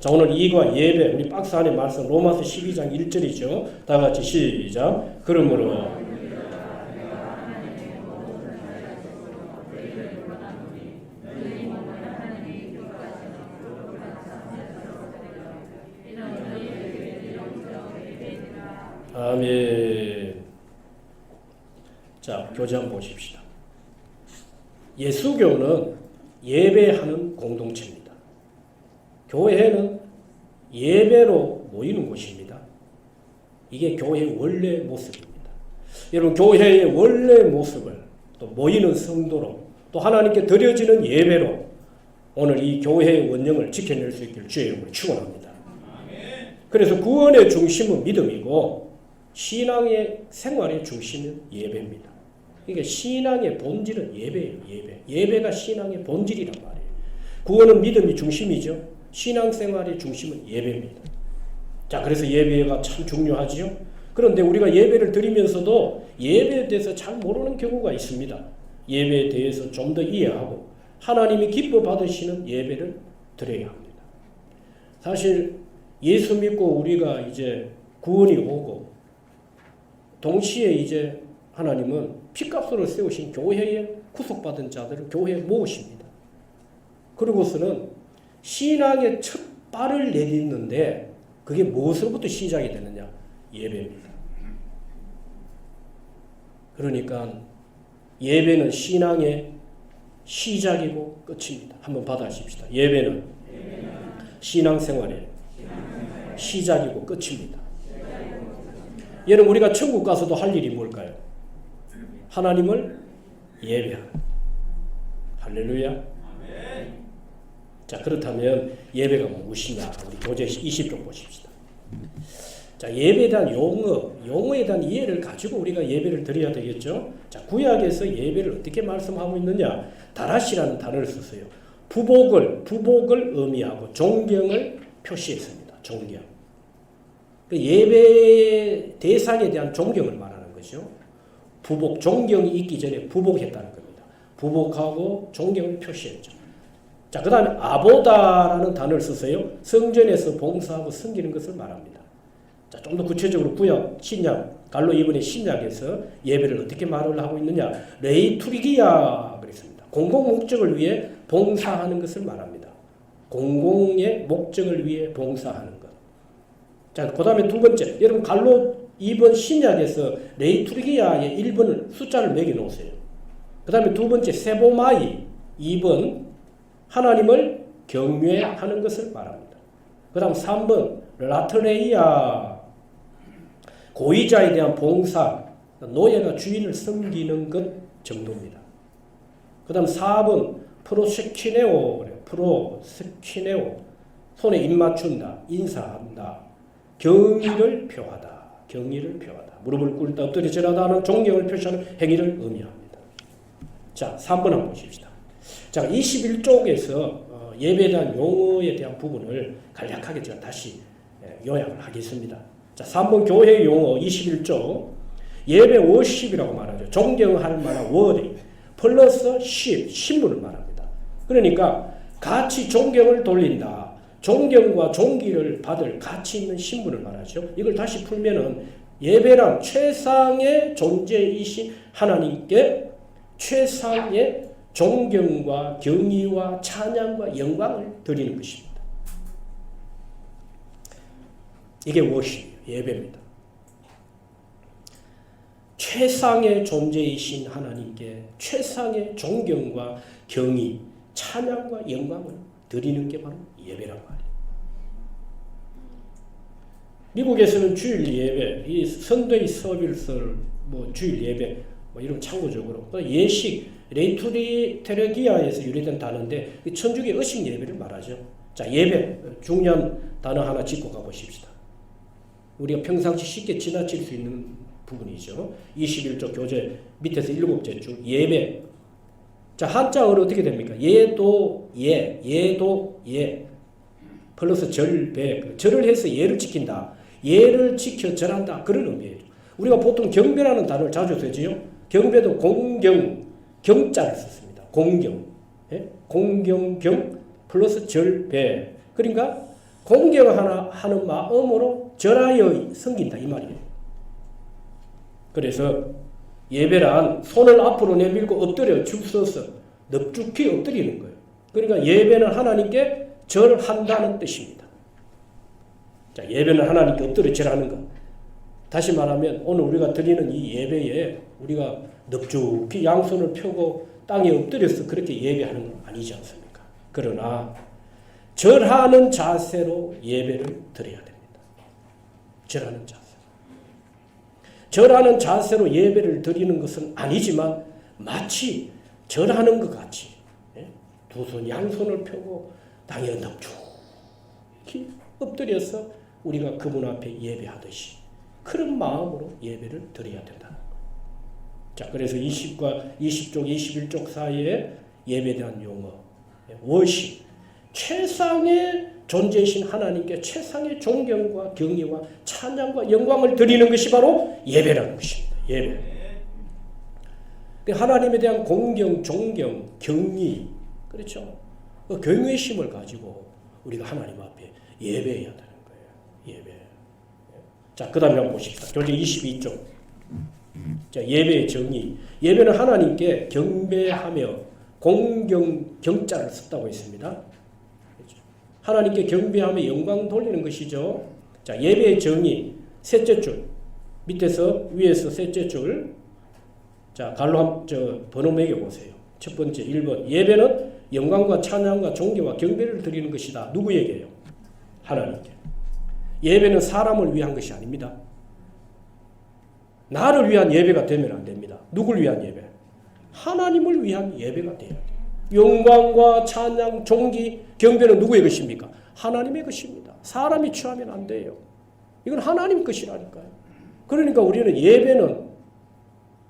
자, 오늘 이과 예배, 우리 박스 안에 말씀 로마서 12장 1절이죠. 다 같이 시작. 그러므로 아멘. 자, 교재 한번 보십시다. 예수교는 예배하는 공동체입니다. 교회는 예배로 모이는 곳입니다. 이게 교회의 원래 모습입니다. 여러분, 교회의 원래 모습을 또 모이는 성도로 또 하나님께 드려지는 예배로 오늘 이 교회의 원령을 지켜낼 수 있기를 주의 이름으로 축원합니다. 그래서 구원의 중심은 믿음이고 신앙의 생활의 중심은 예배입니다. 그러니까 신앙의 본질은 예배예요. 예배가 신앙의 본질이란 말이에요. 구원은 믿음이 중심이죠. 신앙생활의 중심은 예배입니다. 자, 그래서 예배가 참 중요하지요. 그런데 우리가 예배를 드리면서도 예배에 대해서 잘 모르는 경우가 있습니다. 예배에 대해서 좀 더 이해하고 하나님이 기뻐 받으시는 예배를 드려야 합니다. 사실 예수 믿고 우리가 이제 구원이 오고 동시에 이제 하나님은 피값으로 세우신 교회에 구속받은 자들을 교회에 모으십니다. 그러고서는 신앙의 첫 발을 내딛는데 그게 무엇으로부터 시작이 되느냐? 예배입니다. 그러니까 예배는 신앙의 시작이고 끝입니다. 한번 받아십시다. 예배는 신앙생활의 시작이고 끝입니다. 여러분, 우리가 천국 가서도 할 일이 뭘까요? 하나님을 예배하는. 할렐루야. 자, 그렇다면 예배가 무엇이냐? 우리 교재 20쪽 보십시다. 자, 예배에 대한 용어에 대한 이해를 가지고 우리가 예배를 드려야 되겠죠. 자, 구약에서 예배를 어떻게 말씀하고 있느냐? 다라시라는 단어를 썼어요. 부복을 의미하고 존경을 표시했습니다. 존경. 예배 대상에 대한 존경을 말하는 거죠. 부복, 존경이 있기 전에 부복했다는 겁니다. 부복하고 존경을 표시했죠. 자, 그 다음에 아보다라는 단어를 썼어요. 성전에서 봉사하고 섬기는 것을 말합니다. 자, 좀 더 구체적으로 구약, 신약, 갈로 이번에 신약에서 예배를 어떻게 말을 하고 있느냐? 레이투리기야 그랬습니다. 공공 목적을 위해 봉사하는 것을 말합니다. 공공의 목적을 위해 봉사하는 것. 자, 그 다음에 두 번째, 여러분 갈로 2번 신약에서 레이투르기아의 1번을 숫자를 매겨 놓으세요. 그 다음에 두 번째 세보마이 2번 하나님을 경외하는 것을 말합니다. 그 다음 3번 라트레이아 고의자에 대한 봉사, 노예가 주인을 섬기는 것 정도입니다. 그 다음 4번 프로세키네오, 손에 입 맞춘다, 인사한다, 경의를 표하다. 무릎을 꿇다, 엎드려 절하다 하는 존경을 표시하는 행위를 의미합니다. 자, 3번 한번 보십시다. 자, 21쪽에서 예배에 대한 용어에 대한 부분을 간략하게 제가 다시 요약을 하겠습니다. 자, 3번 교회의 용어 21쪽. 예배 워십이라고 말하죠. 존경할 만한 워드 플러스 신분을 말합니다. 그러니까 같이 존경을 돌린다. 존경과 존귀를 받을 가치 있는 신분을 말하죠. 이걸 다시 풀면은 예배란 최상의 존재이신 하나님께 최상의 존경과 경의와 찬양과 영광을 드리는 것입니다. 이게 무엇이에요? 예배입니다. 최상의 존재이신 하나님께 최상의 존경과 경의, 찬양과 영광을 드리는 게 바로 예배란 말이에요. 미국에서는 주일 예배, 이 선데이 서비스, 주일 예배, 이런 참고적으로 예식, 레이투리테레기아에서 유래된 단어인데 천주교 의식 예배를 말하죠. 자, 예배 중요한 단어 하나 짚고 가보십시다. 우리가 평상시 쉽게 지나칠 수 있는 부분이죠. 21쪽 교재 밑에서 7째 줄 예배. 자, 한자어로 어떻게 됩니까? 예도 예 플러스 절배. 절을 해서 예를 지킨다. 예를 지켜 절한다. 그런 의미예요. 우리가 보통 경배라는 단어를 자주 쓰지요. 경배도 경자를 썼습니다. 공경. 예? 공경경 플러스 절배. 그러니까 공경하는 마음으로 절하여 섬긴다 이 말이에요. 그래서 예배란 손을 앞으로 내밀고 엎드려 줄 서서 넙죽히 엎드리는 거예요. 그러니까 예배는 하나님께 절한다는 뜻입니다. 자, 예배는 하나님께 엎드려 절하는 것. 다시 말하면 오늘 우리가 드리는 이 예배에 우리가 넙죽히 양손을 펴고 땅에 엎드려서 그렇게 예배하는 건 아니지 않습니까? 그러나 절하는 자세로 예배를 드려야 됩니다. 절하는 자세. 절하는 자세로 예배를 드리는 것은 아니지만 마치 절하는 것 같이 두 손 양손을 펴고 땅에 넙죽히 엎드려서 우리가 그분 앞에 예배하듯이 그런 마음으로 예배를 드려야 된다는 거예요. 자, 그래서 20과 20쪽, 21쪽 사이에 예배에 대한 용어, 워십, 최상의 존재이신 하나님께 최상의 존경과 경의와 찬양과 영광을 드리는 것이 바로 예배라는 것입니다. 예배. 하나님에 대한 공경, 존경, 경의, 그렇죠? 그 경외심을 가지고 우리가 하나님 앞에 예배해야 되는 거예요. 예배. 자, 그 다음에 한번 보십시다. 교재 22쪽. 자, 예배의 정의. 예배는 하나님께 경배하며 경자를 썼다고 했습니다. 하나님께 경배하며 영광 돌리는 것이죠. 자, 예배의 정의. 셋째 줄. 밑에서 위에서 셋째 줄. 자, 갈로 번호 매겨보세요. 첫 번째 1번. 예배는 영광과 찬양과 존경과 경배를 드리는 것이다. 누구에게요? 하나님께. 예배는 사람을 위한 것이 아닙니다. 나를 위한 예배가 되면 안 됩니다. 누굴 위한 예배? 하나님을 위한 예배가 돼야 돼요. 영광과 찬양, 존귀, 경배는 누구의 것입니까? 하나님의 것입니다. 사람이 취하면 안 돼요. 이건 하나님 것이라니까요. 그러니까 우리는 예배는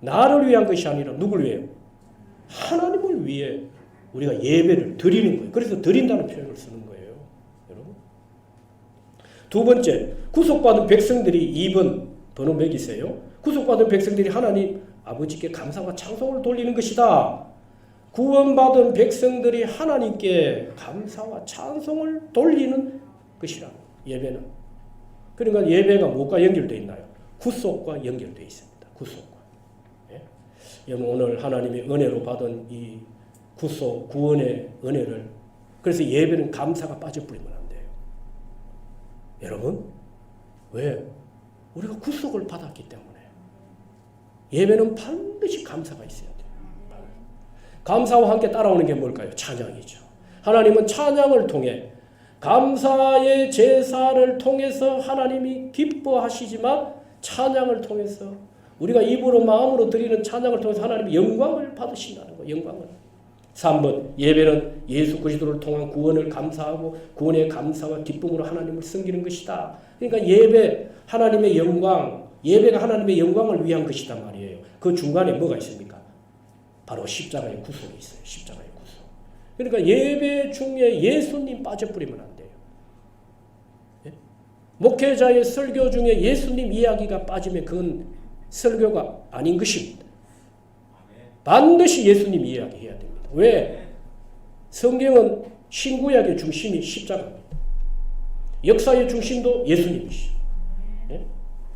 나를 위한 것이 아니라 누굴 위해요? 하나님을 위해 우리가 예배를 드리는 거예요. 그래서 드린다는 표현을 쓰는 거예요. 여러분. 두 번째, 구속받은 백성들이 2번 번호 매기세요. 구속받은 백성들이 하나님 아버지께 감사와 찬송을 돌리는 것이다. 구원받은 백성들이 하나님께 감사와 찬송을 돌리는 것이라. 예배는. 그러니까 예배가 무엇과 연결되어 있나요? 구속과 연결되어 있습니다. 구속과. 예? 여러분 오늘 하나님의 은혜로 받은 이 구속, 구원의 은혜를 그래서 예배는 감사가 빠져버리면 안 돼요. 여러분 왜? 우리가 구속을 받았기 때문에 예배는 반드시 감사가 있어야 돼요. 감사와 함께 따라오는 게 뭘까요? 찬양이죠. 하나님은 찬양을 통해 감사의 제사를 통해서 하나님이 기뻐하시지만 찬양을 통해서 우리가 입으로 마음으로 드리는 찬양을 통해서 하나님이 영광을 받으신다는 거예요. 영광을. 3번 예배는 예수 그리스도를 통한 구원을 감사하고 구원의 감사와 기쁨으로 하나님을 섬기는 것이다. 그러니까 예배 하나님의 영광, 예배가 하나님의 영광을 위한 것이다 말이에요. 그 중간에 뭐가 있습니까? 바로 십자가의 구속이 있어요. 십자가의 구속. 그러니까 예배 중에 예수님 빠져버리면 안 돼요. 예? 목회자의 설교 중에 예수님 이야기가 빠지면 그건 설교가 아닌 것입니다. 반드시 예수님 이야기해야 됩니다. 왜? 성경은 신구약의 중심이 십자가입니다. 역사의 중심도 예수님이시죠. 예?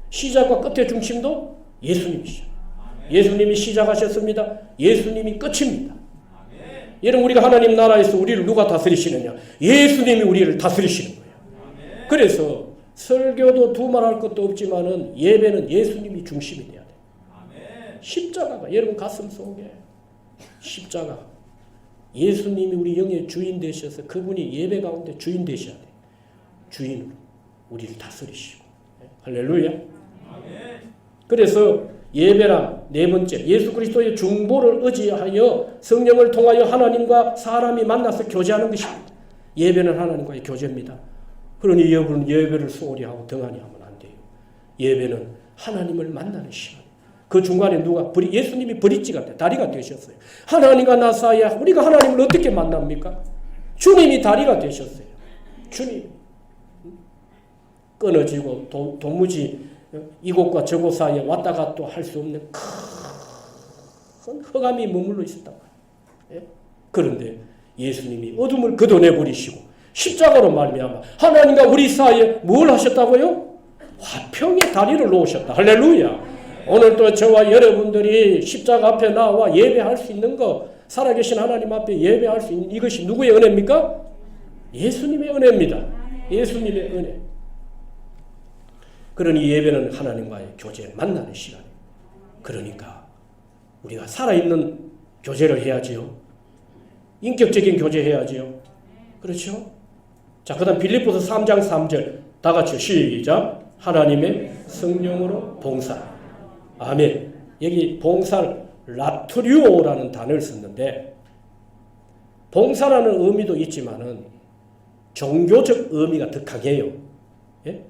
시작과 끝의 중심도 예수님이시죠. 예수님이 시작하셨습니다. 예수님이 끝입니다. 여러분 우리가 하나님 나라에서 우리를 누가 다스리시느냐? 예수님이 우리를 다스리시는 거예요. 그래서 설교도 두말할 것도 없지만은 예배는 예수님이 중심이 돼야 돼요. 십자가가 여러분 가슴 속에 십자가 예수님이 우리 영의 주인 되셔서 그분이 예배 가운데 주인 되셔야 돼요. 주인으로 우리를 다스리시고. 할렐루야. 그래서 예배란 네 번째 예수 그리스도의 중보를 의지하여 성령을 통하여 하나님과 사람이 만나서 교제하는 것입니다. 예배는 하나님과의 교제입니다. 그러니 여러분 예배를 소홀히 하고 등한히 하면 안 돼요. 예배는 하나님을 만나는 시간. 그 중간에 누가 예수님이 브릿지가 돼 다리가 되셨어요. 하나님과 나 사이에 우리가 하나님을 어떻게 만납니까? 주님이 다리가 되셨어요. 주님 끊어지고 도무지 이곳과 저곳 사이에 왔다 갔다 할 수 없는 큰 흑암이 머물러 있었단 말이에요. 그런데 예수님이 어둠을 걷어내버리시고 십자가로 말미암아 하나님과 우리 사이에 뭘 하셨다고요? 화평의 다리를 놓으셨다. 할렐루야. 오늘도 저와 여러분들이 십자가 앞에 나와 예배할 수 있는 것, 살아계신 하나님 앞에 예배할 수 있는 이것이 누구의 은혜입니까? 예수님의 은혜입니다. 예수님의 은혜. 그러니 예배는 하나님과의 교제, 만나는 시간입니다. 그러니까 우리가 살아있는 교제를 해야지요. 인격적인 교제 해야지요. 그렇죠? 자, 그 다음 빌립보서 3장 3절 다 같이 시작. 하나님의 성령으로 봉사. 아멘. 여기 봉사를 라트리오라는 단어를 썼는데 봉사라는 의미도 있지만은 종교적 의미가 더 강해요. 예?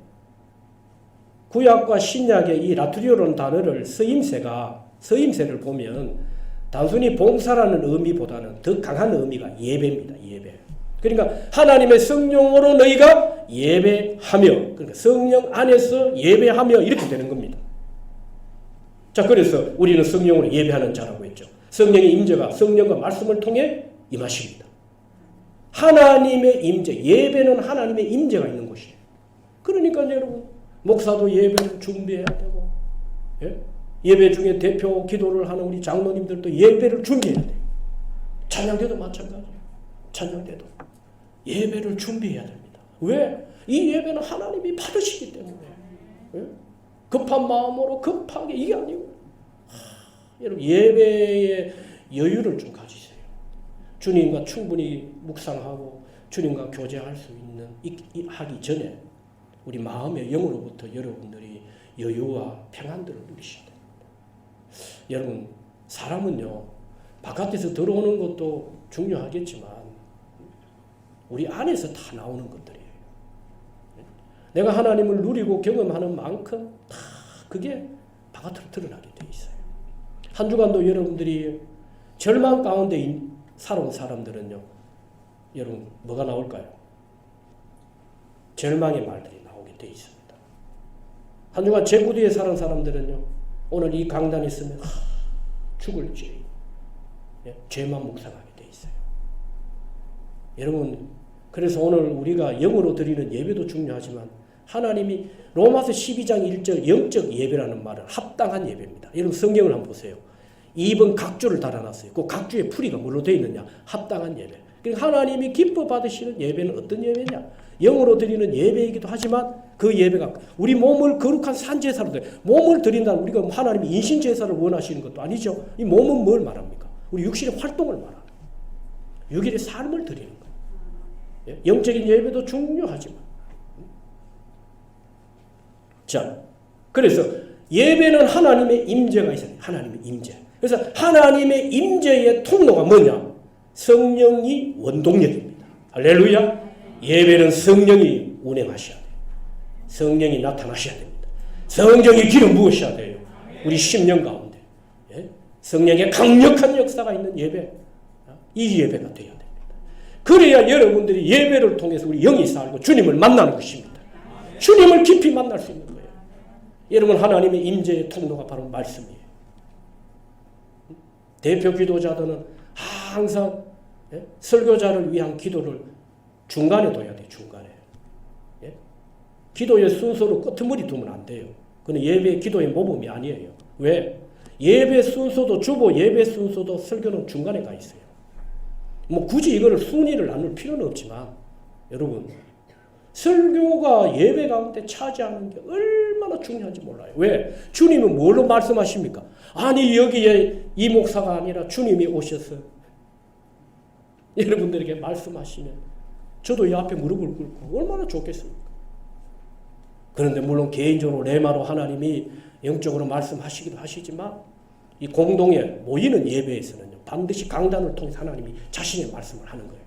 구약과 신약의 이 라트리오라는 단어를 서임새를 보면 단순히 봉사라는 의미보다는 더 강한 의미가 예배입니다. 예배. 그러니까 하나님의 성령으로 너희가 예배하며, 그러니까 성령 안에서 예배하며 이렇게 되는 겁니다. 자, 그래서 우리는 성령으로 예배하는 자라고 했죠. 성령의 임재가 성령과 말씀을 통해 임하십니다. 하나님의 임재, 예배는 하나님의 임재가 있는 곳이에요. 그러니까 여러분, 목사도 예배를 준비해야 되고, 예배 중에 대표 기도를 하는 우리 장로님들도 예배를 준비해야 돼요. 찬양대도 마찬가지예요. 찬양대도 예배를 준비해야 됩니다. 왜? 이 예배는 하나님이 받으시기 때문에. 급한 마음으로 급하게 이게 아니고 여러분 예배의 여유를 좀 가지세요. 주님과 충분히 묵상하고 주님과 교제할 수 있는 하기 전에 우리 마음의 영으로부터 여러분들이 여유와 평안들을 누리셔야 됩니다. 여러분 사람은요 바깥에서 들어오는 것도 중요하겠지만 우리 안에서 다 나오는 것들이에요. 내가 하나님을 누리고 경험하는 만큼 다 그게 바깥으로 드러나게 돼 있어요. 한 주간도 여러분들이 절망 가운데 살아온 사람들은요, 여러분 뭐가 나올까요? 절망의 말들이 나오게 돼 있습니다. 한 주간 제구도에 살아온 사람들은요, 오늘 이 강단에 있으면 죽을 죄, 죄만 묵상하게 돼 있어요. 여러분 그래서 오늘 우리가 영으로 드리는 예배도 중요하지만 하나님이 로마서 12장 1절 영적 예배라는 말은 합당한 예배입니다. 여러분 성경을 한번 보세요. 2번 각주를 달아놨어요. 그 각주의 풀이가 뭘로 되어 있느냐? 합당한 예배. 그러니까 하나님이 기뻐 받으시는 예배는 어떤 예배냐? 영으로 드리는 예배이기도 하지만 그 예배가 우리 몸을 거룩한 산제사로 몸을 드린다는 우리가 하나님이 인신제사를 원하시는 것도 아니죠. 이 몸은 뭘 말합니까? 우리 육신의 활동을 말합니다. 육일의 삶을 드리는 거예요. 영적인 예배도 중요하지만 자, 그래서 예배는 하나님의 임재가 있어요. 하나님의 임재. 그래서 하나님의 임재의 통로가 뭐냐? 성령이 원동력입니다. 할렐루야. 예배는 성령이 운행하셔야 돼요. 성령이 나타나셔야 됩니다. 성령의 기름 부으셔야 돼요. 우리 10년 가운데 성령의 강력한 역사가 있는 예배, 이 예배가 되어야 됩니다. 그래야 여러분들이 예배를 통해서 우리 영이 살고 주님을 만나는 것입니다. 주님을 깊이 만날 수 있는 거예요. 여러분 하나님의 임재의 통로가 바로 말씀이에요. 대표 기도자들은 항상 설교자를 위한 기도를 중간에 둬야 돼요. 중간에. 기도의 순서로 끄트머리 두면 안 돼요. 그건 예배 기도의 모범이 아니에요. 왜? 예배 순서도 주보 예배 순서도 설교는 중간에 가 있어요. 뭐 굳이 이거를 순위를 나눌 필요는 없지만 여러분 설교가 예배 가운데 차지하는 게 얼마나 중요한지 몰라요. 왜? 주님은 뭘로 말씀하십니까? 아니 여기에 이 목사가 아니라 주님이 오셔서 여러분들에게 말씀하시면 저도 이 앞에 무릎을 꿇고 얼마나 좋겠습니까? 그런데 물론 개인적으로 레마로 하나님이 영적으로 말씀하시기도 하시지만 이 공동에 모이는 예배에서는요 반드시 강단을 통해서 하나님이 자신의 말씀을 하는 거예요.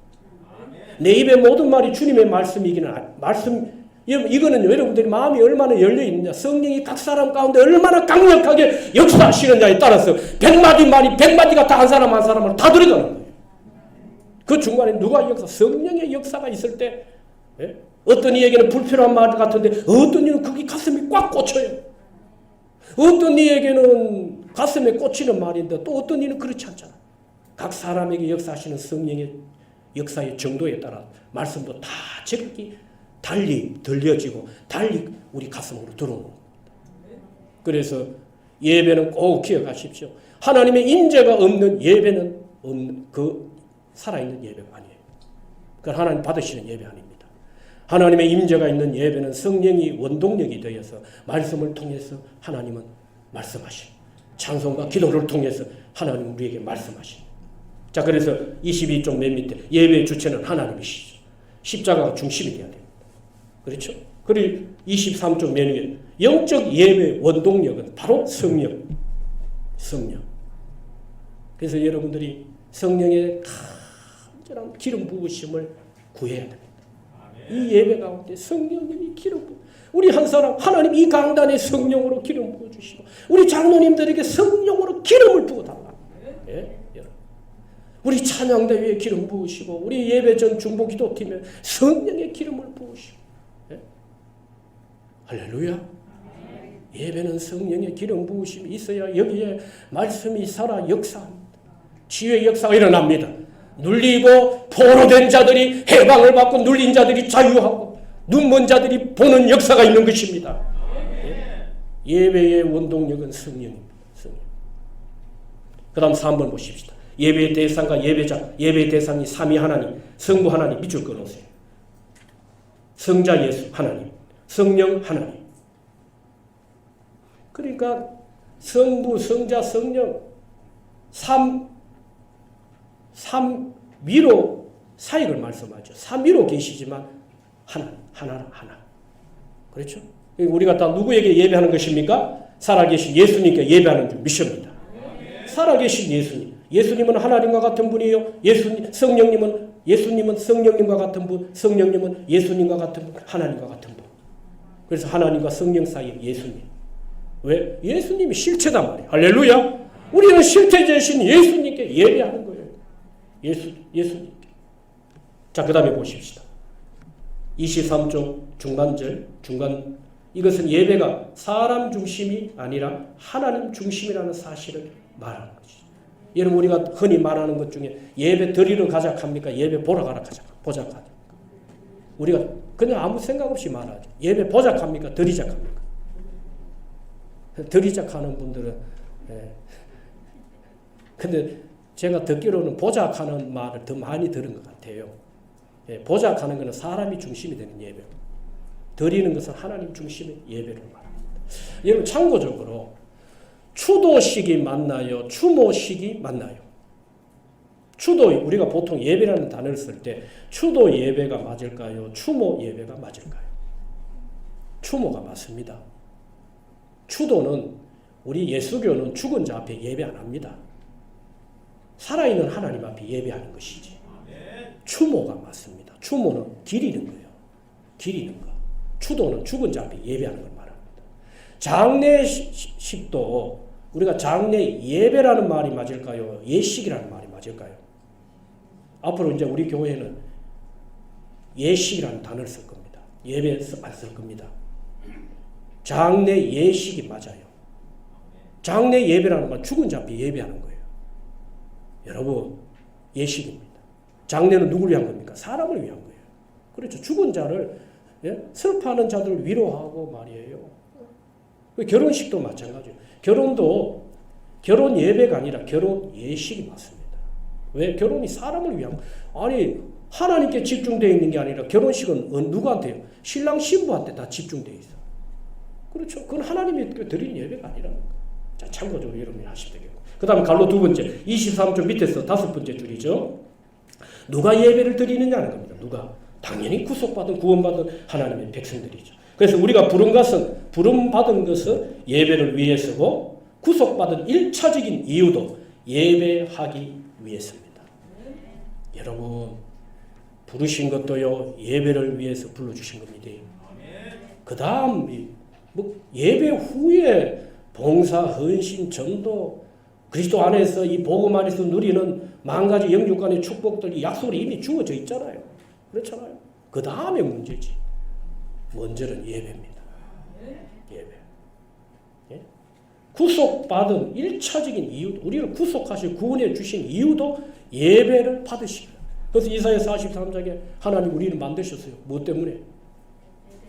내 입의 모든 말이 주님의 말씀이기는 이거는 여러분들이 마음이 얼마나 열려 있느냐, 성령이 각 사람 가운데 얼마나 강력하게 역사하시느냐에 따라서 100마디 말이 100마디가 다 한 사람 한 사람으로 다 들어가는 거예요. 그 중간에 누가 성령의 역사가 있을 때 어떤 이에게는 불필요한 말 같은데 어떤 이는 그게 가슴이 꽉 꽂혀요. 어떤 이에게는 가슴에 꽂히는 말인데 또 어떤 이는 그렇지 않잖아. 각 사람에게 역사하시는 성령의 역사의 정도에 따라 말씀도 다 적기 달리 들려지고 달리 우리 가슴으로 들어오는 겁니다. 그래서 예배는 꼭 기억하십시오. 하나님의 임재가 없는 예배는 없는 그 살아있는 예배가 아니에요. 그건 하나님 받으시는 예배 아닙니다. 하나님의 임재가 있는 예배는 성령이 원동력이 되어서 말씀을 통해서 하나님은 말씀하시고 찬송과 기도를 통해서 하나님 우리에게 말씀하시고 자 그래서 22쪽 맨 밑에 예배의 주체는 하나님이시죠. 십자가가 중심이 되어야 됩니다. 그렇죠? 그리고 23쪽 맨 위에 영적 예배의 원동력은 바로 성령. 그래서 여러분들이 성령의 간절한 기름 부으심을 구해야 됩니다. 이 예배 가운데 성령님이 기름 부으 우리 한 사람 하나님 이 강단에 성령으로 기름 부어주시고 우리 장로님들에게 성령으로 기름을 부어달라. 예? 우리 찬양대회에 기름 부으시고 우리 예배 전 중보기도팀에 성령의 기름을 부으시고 예? 할렐루야. 예배는 성령의 기름 부으심이 있어야 여기에 말씀이 살아 역사합니다. 치유의 역사가 일어납니다. 눌리고 포로된 자들이 해방을 받고 눌린 자들이 자유하고 눈먼 자들이 보는 역사가 있는 것입니다. 예배의 원동력은 성령입니다. 그 다음 3번 보십시다. 예배의 대상과 예배자, 예배의 대상이 삼위 하나님, 성부 하나님 밑줄 끊으세요. 성자 예수 하나님, 성령 하나님. 그러니까 성부, 성자, 성령 삼위로 사역을 말씀하죠. 삼위로 계시지만 하나. 그렇죠? 우리가 다 누구에게 예배하는 것입니까? 살아계신 예수님께 예배하는 줄 믿습니다. 살아계신 예수님. 예수님은 하나님과 같은 분이에요. 예수님은 성령님과 같은 분, 성령님은 예수님과 같은 분, 하나님과 같은 분. 그래서 하나님과 성령 사이에 예수님. 왜? 예수님이 실체단 말이에요. 할렐루야. 우리는 실체되신 예수님께 예배하는 거예요. 예수님께. 자, 그 다음에 보십시다. 23쪽 중간 이것은 예배가 사람 중심이 아니라 하나님 중심이라는 사실을 말하는 것이죠. 여러분 우리가 흔히 말하는 것 중에 예배 드리러 가자 합니까? 예배 보러 가라 보자 합니까? 우리가 그냥 아무 생각 없이 말하죠. 예배 보자 합니까? 드리자 합니까? 드리자 하는 분들은 근데 제가 듣기로는 보자 하는 말을 더 많이 들은 것 같아요. 보자 하는 것은 사람이 중심이 되는 예배고 드리는 것은 하나님 중심의 예배를 말합니다. 여러분 참고적으로 추도식이 맞나요? 추모식이 맞나요? 추도 우리가 보통 예배라는 단어를 쓸 때 추도 예배가 맞을까요? 추모 예배가 맞을까요? 추모가 맞습니다. 추도는 우리 예수교는 죽은 자 앞에 예배 안 합니다. 살아있는 하나님 앞에 예배하는 것이지. 추모가 맞습니다. 추모는 기리는 거예요. 기리는 거. 추도는 죽은 자 앞에 예배하는 걸 말합니다. 장례식도 우리가 장례 예배라는 말이 맞을까요? 예식이라는 말이 맞을까요? 앞으로 이제 우리 교회는 예식이라는 단어를 쓸 겁니다. 예배 안 쓸 겁니다. 장례 예식이 맞아요. 장례 예배라는 건 죽은 자 앞에 예배하는 거예요. 여러분 예식입니다. 장례는 누구를 위한 겁니까? 사람을 위한 거예요. 그렇죠. 죽은 자를 슬퍼하는 자들을 위로하고 말이에요. 결혼식도 마찬가지예요. 결혼도 결혼 예배가 아니라 결혼 예식이 맞습니다. 왜? 결혼이 사람을 위한 아니 하나님께 집중되어 있는 게 아니라 결혼식은 누구한테요? 신랑 신부한테 다 집중되어 있어. 그렇죠. 그건 하나님이 드린 예배가 아니라는 거예요. 자, 참고적으로 여러분이 하시면 되겠고. 그 다음에 갈로 두 번째 23쪽 밑에서 다섯 번째 줄이죠. 누가 예배를 드리느냐는 겁니다. 누가? 당연히 구속받은 구원받은 하나님의 백성들이죠. 그래서 우리가 부름받은 것은 예배를 위해서고 구속받은 1차적인 이유도 예배하기 위해서입니다. 여러분 부르신 것도요 예배를 위해서 불러주신 겁니다. 그 다음 예배 후에 봉사, 헌신, 전도 그리스도 안에서 이 복음 안에서 누리는 만 가지 영육간의 축복들이 약속으로 이미 주어져 있잖아요. 그렇잖아요. 그 다음에 문제지. 먼저는 예배입니다. 예배. 예? 구속받은 1차적인 이유, 우리를 구속하시고 구원해 주신 이유도 예배를 받으시고 그래서 이사야 43장에 하나님 우리를 만드셨어요. 무엇 때문에?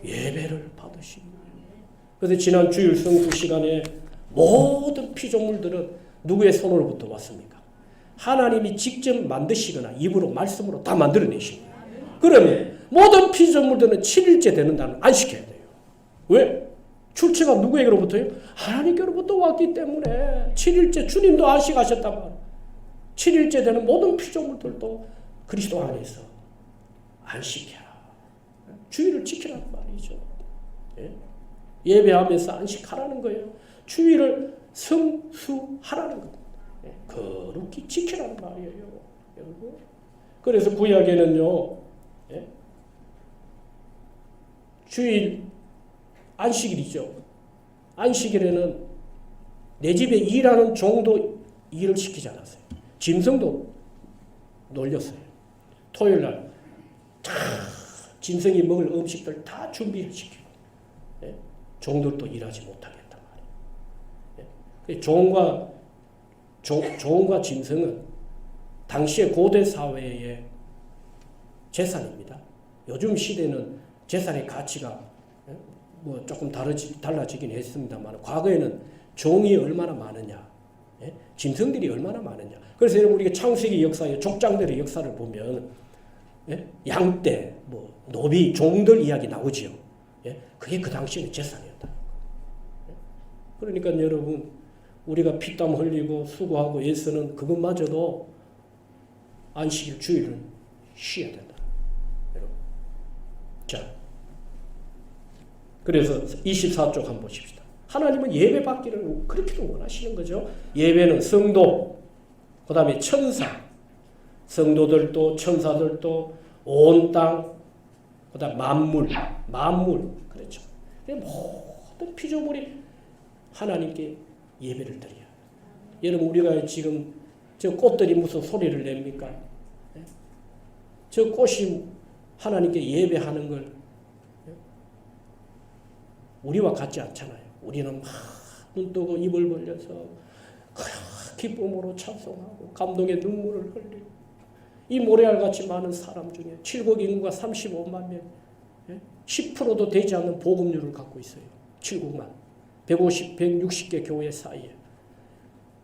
예배를 받으시고. 그래서 지난 주일 성수 시간에 모든 피조물들은 누구의 손으로부터 왔습니까? 하나님이 직접 만드시거나 입으로 말씀으로 다 만들어내신 거예요. 그러면 모든 피조물들은 7일째 되는 날은 안식해야 돼요. 왜? 출처가 누구에게로부터요? 하나님께로부터 왔기 때문에 7일째 주님도 안식하셨단 말이에요. 7일째 되는 모든 피조물들도 그리스도 안에서 안식해라. 주일을 지키라는 말이죠. 예? 예배하면서 안식하라는 거예요. 주일을 성수하라는 겁니다. 예? 거룩히 지키라는 말이에요. 여러분. 그래서 구약에는요. 예? 주일 안식일이죠. 안식일에는 내 집에 일하는 종도 일을 시키지 않았어요. 짐승도 놀렸어요. 토요일 날 짐승이 먹을 음식들 다 준비를 시키고 예? 종들도 일하지 못하겠단 말이에요. 예? 종과 짐승은 당시의 고대 사회의 재산입니다. 요즘 시대는 재산의 가치가 뭐 조금 달라지긴 했습니다만 과거에는 종이 얼마나 많으냐, 예? 짐승들이 얼마나 많으냐. 그래서 여러분 우리가 창세기 역사의 족장들의 역사를 보면 예? 양떼, 뭐 노비, 종들 이야기 나오지요. 예? 그게 그 당시의 재산이었다. 예? 그러니까 여러분 우리가 피땀 흘리고 수고하고 애쓰는 그것마저도 안식일 주일은 쉬어야 된다. 여러분. 자. 그래서 24쪽 한번 보십시다. 하나님은 예배 받기를 그렇게도 원하시는 거죠. 예배는 성도, 그 다음에 천사, 성도들도 천사들도 온 땅, 그 다음 만물, 그렇죠. 모든 피조물이 하나님께 예배를 드려요. 여러분 우리가 지금 저 꽃들이 무슨 소리를 냅니까? 저 꽃이 하나님께 예배하는 걸 우리와 같지 않잖아요. 우리는 막 눈 뜨고 입을 벌려서 기쁨으로 찬송하고 감동의 눈물을 흘리고 이 모래알같이 많은 사람 중에 7국 인구가 35만 명 10%도 되지 않는 복음률을 갖고 있어요. 7국만 150, 160개 교회 사이에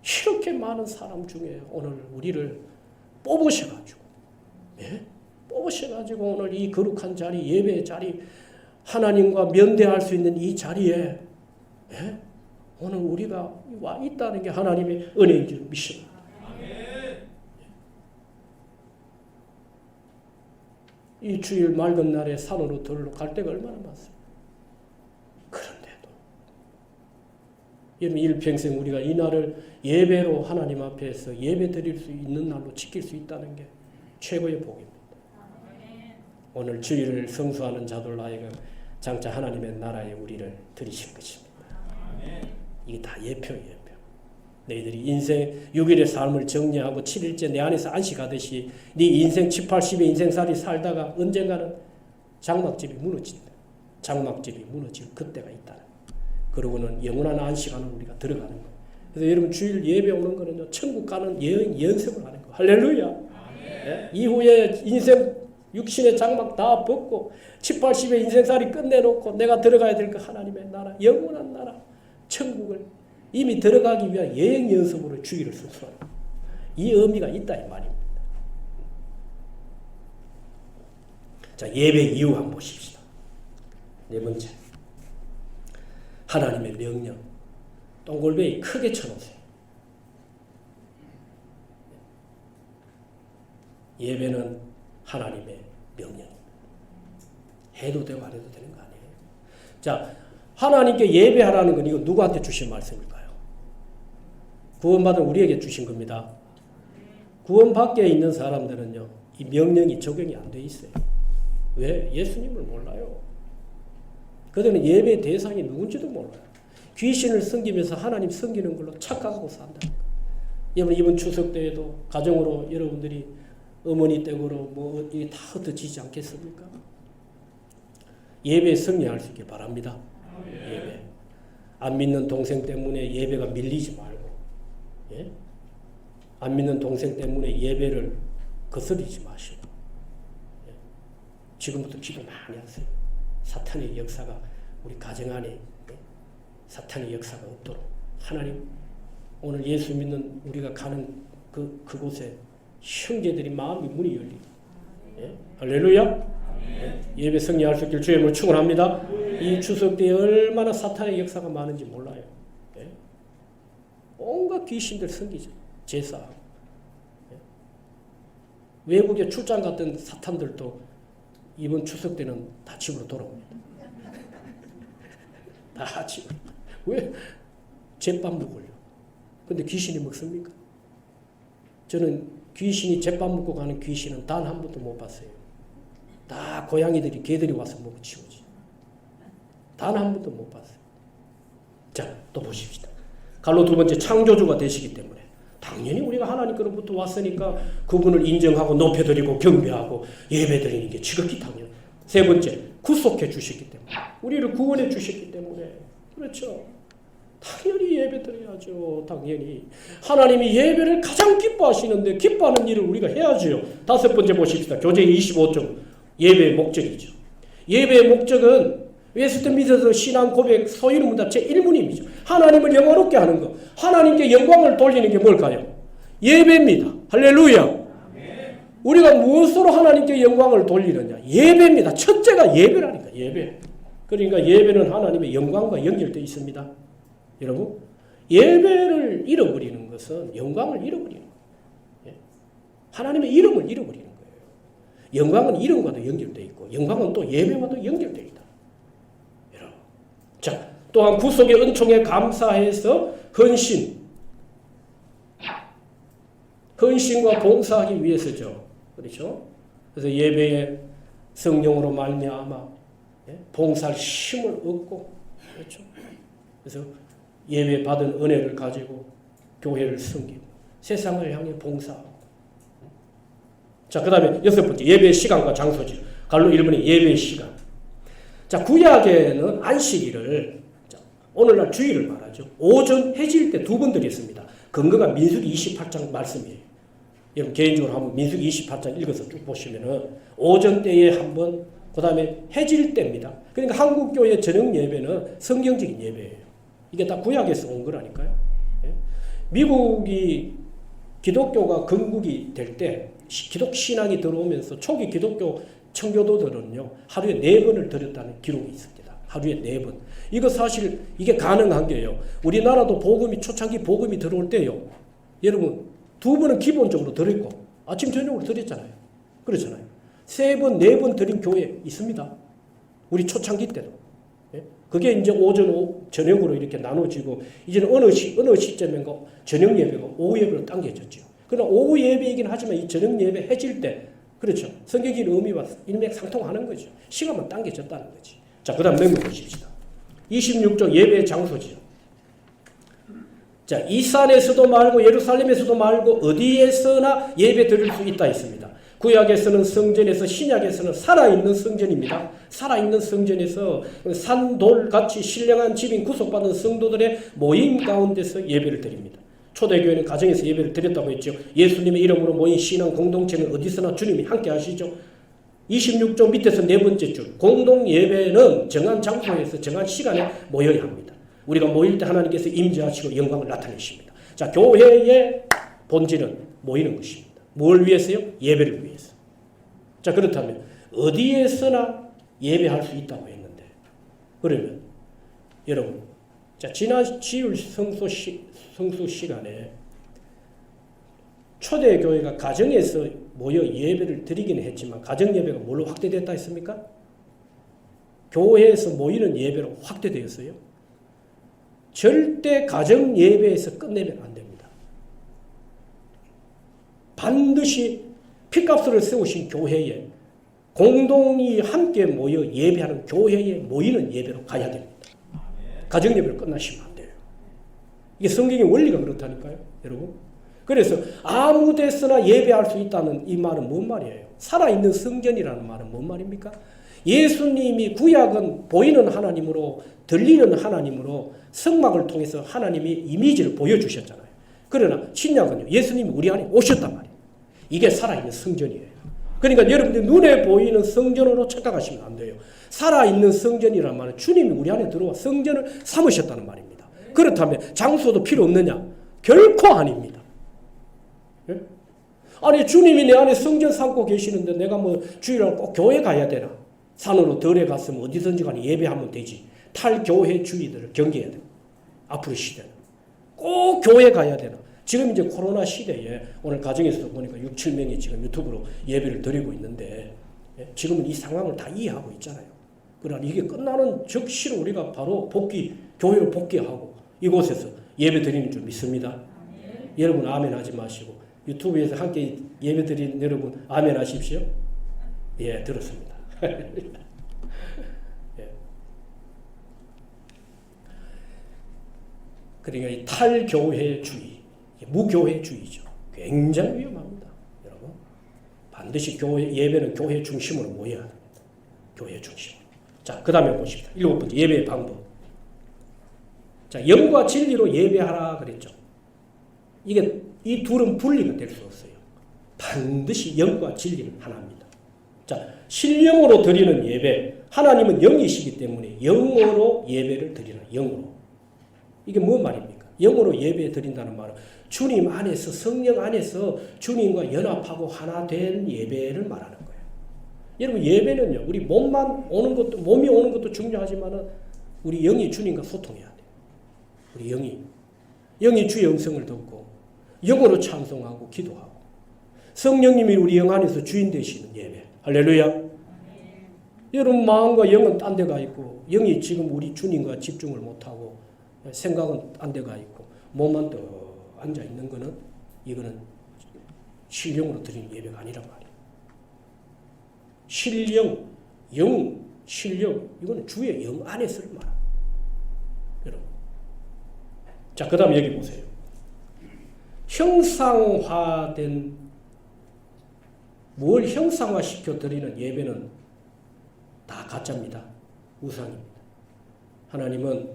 이렇게 많은 사람 중에 오늘 우리를 뽑으셔가지고 뽑으셔가지고 오늘 이 거룩한 자리 예배의 자리 하나님과 면대할 수 있는 이 자리에 오늘 우리가 와 있다는 게 하나님의 은혜인 줄 믿습니다. 이 주일 맑은 날에 산으로 들러 갈 데가 얼마나 많습니까? 그런데도 여러분 일평생 우리가 이 날을 예배로 하나님 앞에서 예배 드릴 수 있는 날로 지킬 수 있다는 게 최고의 복입니다. 오늘 주일을 성수하는 자들 하여금 장차 하나님의 나라에 우리를 들이실 것입니다. 이게 다 예표예요. 너희들이 인생 6일의 삶을 정리하고 7일째 내 안에서 안식하듯이 네 인생 7, 80의 인생살이 살다가 언젠가는 장막집이 무너진다. 장막집이 무너질 그때가 있다는 그러고는 영원한 안식하는 우리가 들어가는 거예요. 그래서 여러분 주일 예배 오는 거는요. 천국 가는 연습을 하는 거예요. 할렐루야. 예? 이후에 인생 육신의 장막 다 벗고 7, 80의 인생살이 끝내놓고 내가 들어가야 될 그 하나님의 나라 영원한 나라 천국을 이미 들어가기 위한 여행 연습으로 주일을 성수하는 이 의미가 있다 이 말입니다. 자 예배 이유 한번 보십시다. 네 번째 하나님의 명령 동글베이 크게 쳐놓으세요. 예배는 하나님의 명령입니다. 해도 되고 안 해도 되는 거 아니에요. 자, 하나님께 예배하라는 건 이거 누구한테 주신 말씀일까요? 구원받은 우리에게 주신 겁니다. 구원 밖에 있는 사람들은요, 이 명령이 적용이 안 돼 있어요. 왜? 예수님을 몰라요. 그들은 예배 대상이 누군지도 몰라요. 귀신을 섬기면서 하나님 섬기는 걸로 착각하고 산다. 여러분 이번 추석 때에도 가정으로 여러분들이 어머니 댁으로 뭐 이게 다 흩어지지 않겠습니까? 예배에 승리할 수 있길 바랍니다. 예배. 안 믿는 동생 때문에 예배가 밀리지 말고, 예? 안 믿는 동생 때문에 예배를 거스르지 마시고, 지금부터 기도 많이 하세요. 사탄의 역사가 우리 가정 안에 사탄의 역사가 없도록 하나님 오늘 예수 믿는 우리가 가는 그곳에 형제들이 마음이 문이 열리고 예? 할렐루야. 예배 승리할 수 있길 주의 이름으로 축원합니다. 이 추석 때에 얼마나 사탄의 역사가 많은지 몰라요. 예? 온갖 귀신들 섬기죠. 제사하고 예? 외국에 출장 갔던 사탄들도 이번 추석 때는 다 집으로 돌아옵니다. 다 집으로. 왜? 제밥 먹으려. 근데 귀신이 먹습니까? 저는 귀신이 제밥 먹고 가는 귀신은 단 한 번도 못 봤어요. 다 고양이들이 개들이 와서 먹고 치우지. 단 한 번도 못 봤어요. 자, 또 보십시다. 갈로 두 번째 창조주가 되시기 때문에 당연히 우리가 하나님께로부터 왔으니까 그분을 인정하고 높여드리고 경배하고 예배드리는 게 지극히 당연. 세 번째 구속해 주셨기 때문에 우리를 구원해 주셨기 때문에 그렇죠. 당연히 예배드려야죠. 당연히 하나님이 예배를 가장 기뻐하시는데 기뻐하는 일을 우리가 해야죠. 다섯 번째 보십시다. 교재 25쪽 예배의 목적이죠. 예배의 목적은 웨스트 미드에서 신앙 고백 소위는 문답 제1문입니다. 하나님을 영화롭게 하는 것, 하나님께 영광을 돌리는 게 뭘까요? 예배입니다. 할렐루야. 우리가 무엇으로 하나님께 영광을 돌리느냐? 예배입니다. 첫째가 예배라니까. 예배. 그러니까 예배는 하나님의 영광과 연결되어 있습니다. 여러분, 예배를 잃어버리는 것은 영광을 잃어버리는 거예요. 하나님의 이름을 잃어버리는 거예요. 영광은 이름과도 연결되어 있고 영광은 또 예배와도 연결되어 있다. 여러분, 자, 또한 구속의 은총에 감사해서 헌신과 봉사하기 위해서죠. 그렇죠? 그래서 예배에 성령으로 말미암아 봉사할 힘을 얻고 그렇죠? 그래서 예배 받은 은혜를 가지고 교회를 섬기고 세상을 향해 봉사하고. 자, 그 다음에 여섯 번째 예배의 시간과 장소죠. 갈로 1번의 예배의 시간. 자, 구약에는 안식일을 오늘날 주일을 말하죠. 오전 해질 때 두 번 드렸습니다. 근거가 민수기 28장 말씀이에요. 여러분 개인적으로 한번 민수기 28장 읽어서 쭉 보시면은 오전 때에 한 번, 그 다음에 해질 때입니다. 그러니까 한국교회 저녁 예배는 성경적인 예배예요. 이게 다 구약에서 온 거라니까요. 예? 미국이 기독교가 건국이 될 때 기독 신앙이 들어오면서 초기 기독교 청교도들은요 하루에 4번을 드렸다는 기록이 있습니다. 하루에 4번. 이거 사실 이게 가능한 게요. 우리나라도 복음이 초창기 복음이 들어올 때요. 여러분 2번은 기본적으로 드렸고 아침 저녁으로 드렸잖아요. 그렇잖아요. 3번, 4번 드린 교회 있습니다. 우리 초창기 때도. 예? 그게 이제 오전, 저녁으로 이렇게 나눠지고 이제는 어느 시점인가 저녁 예배가 오후 예배로 당겨졌죠. 그러나 오후 예배이긴 하지만 이 저녁 예배 해질 때 그렇죠. 성경적인 의미와 일맥상통하는 거죠. 시간만 당겨졌다는 거지. 자, 그 다음 넘겨보십시다. 26조 예배의 장소지요. 자, 이 산에서도 말고 예루살렘에서도 말고 어디에서나 예배 드릴 수 있다 했습니다. 구약에서는 성전에서, 신약에서는 살아있는 성전입니다. 살아있는 성전에서 산돌같이 신령한 집인 구속받은 성도들의 모임 가운데서 예배를 드립니다. 초대교회는 가정에서 예배를 드렸다고 했죠. 예수님의 이름으로 모인 신앙 공동체는 어디서나 주님이 함께 하시죠. 26조 밑에서 네 번째 줄 공동 예배는 정한 장소에서 정한 시간에 모여야 합니다. 우리가 모일 때 하나님께서 임재하시고 영광을 나타내십니다. 자, 교회의 본질은 모이는 것입니다. 뭘 위해서요? 예배를 위해서. 자, 그렇다면 어디에서나 예배할 수 있다고 했는데 그러면 여러분 자, 지난 지율 성수 시간에 초대교회가 가정에서 모여 예배를 드리기는 했지만 가정 예배가 뭘로 확대됐다 했습니까? 교회에서 모이는 예배로 확대되었어요. 절대 가정 예배에서 끝내면 안 됩니다. 반드시 핏값을 세우신 교회에 공동이 함께 모여 예배하는 교회에 모이는 예배로 가야 됩니다. 가정 예배를 끝나시면 안 돼요. 이게 성경의 원리가 그렇다니까요, 여러분. 그래서 아무 데서나 예배할 수 있다는 이 말은 뭔 말이에요? 살아있는 성전이라는 말은 뭔 말입니까? 예수님이 구약은 보이는 하나님으로 들리는 하나님으로 성막을 통해서 하나님이 이미지를 보여주셨잖아요. 그러나 신약은요, 예수님이 우리 안에 오셨단 말이에요. 이게 살아있는 성전이에요. 그러니까 여러분들 눈에 보이는 성전으로 착각하시면 안 돼요. 살아있는 성전이란 말은 주님이 우리 안에 들어와 성전을 삼으셨다는 말입니다. 그렇다면 장소도 필요 없느냐? 결코 아닙니다. 예? 아니 주님이 내 안에 성전 삼고 계시는데 내가 뭐 주일날 꼭 교회 가야 되나? 산으로 덜에 갔으면 어디든지 간에 예배하면 되지. 탈교회 주의들을 경계해야 돼요. 앞으로 시대는. 꼭 교회 가야 되나? 지금 이제 코로나 시대에 오늘 가정에서 보니까 6, 7명이 지금 유튜브로 예배를 드리고 있는데 지금은 이 상황을 다 이해하고 있잖아요. 그러나 이게 끝나는 즉시로 우리가 바로 교회로 복귀하고 이곳에서 예배 드리는 줄 믿습니다. 여러분 아멘 하지 마시고 유튜브에서 함께 예배 드리는 여러분 아멘 하십시오. 예, 들었습니다. 예. 그러니까 이 탈교회주의, 무교회주의죠. 굉장히 위험합니다. 여러분 반드시 예배는 교회 중심으로 모여야 합니다. 교회 중심으로. 자, 그 다음에 보십시다. 7번째 예배의 방법. 자, 영과 진리로 예배하라 그랬죠. 이게 이 둘은 분리가 될 수 없어요. 반드시 영과 진리는 하나입니다. 자, 신령으로 드리는 예배. 하나님은 영이시기 때문에 영으로 예배를 드리라. 영으로. 이게 뭔 말입니까? 영으로 예배 드린다는 말은 주님 안에서 성령 안에서 주님과 연합하고 하나 된 예배를 말하는 거예요. 여러분 예배는요. 우리 몸이 오는 것도 중요하지만은 우리 영이 주님과 소통해야 돼요. 우리 영이 주의 음성을 듣고 영으로 찬송하고 기도하고 성령님이 우리 영 안에서 주인 되시는 예배. 할렐루야. 여러분 마음과 영은 딴 데가 있고 영이 지금 우리 주님과 집중을 못하고 생각은 딴 데가 있고 몸만 떠 앉아 있는 거는 이거는 신령으로 드리는 예배가 아니란 말이에요. 신령 이거는 주의 영 안에서를 말합니다. 여러분. 자, 그 다음에 여기 보세요. 뭘 형상화시켜 드리는 예배는 다 가짜입니다. 우상입니다. 하나님은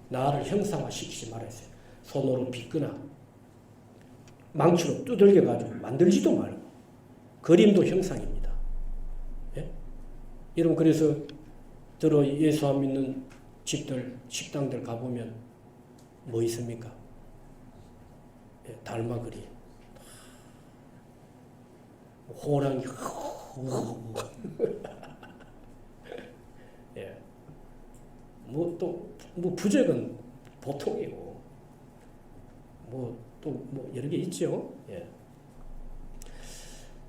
나를 형상화시키지 말았어요. 손으로 빗거나 망치로 두들겨가지고 만들지도 말고 그림도 형상입니다. 예? 여러분 그래서 예수 안 믿는 집들, 식당들 가보면 뭐 있습니까? 예, 달마 그림, 호랑이, 예, 뭐 부적은 보통이고, 또 여러 개 있죠. 예.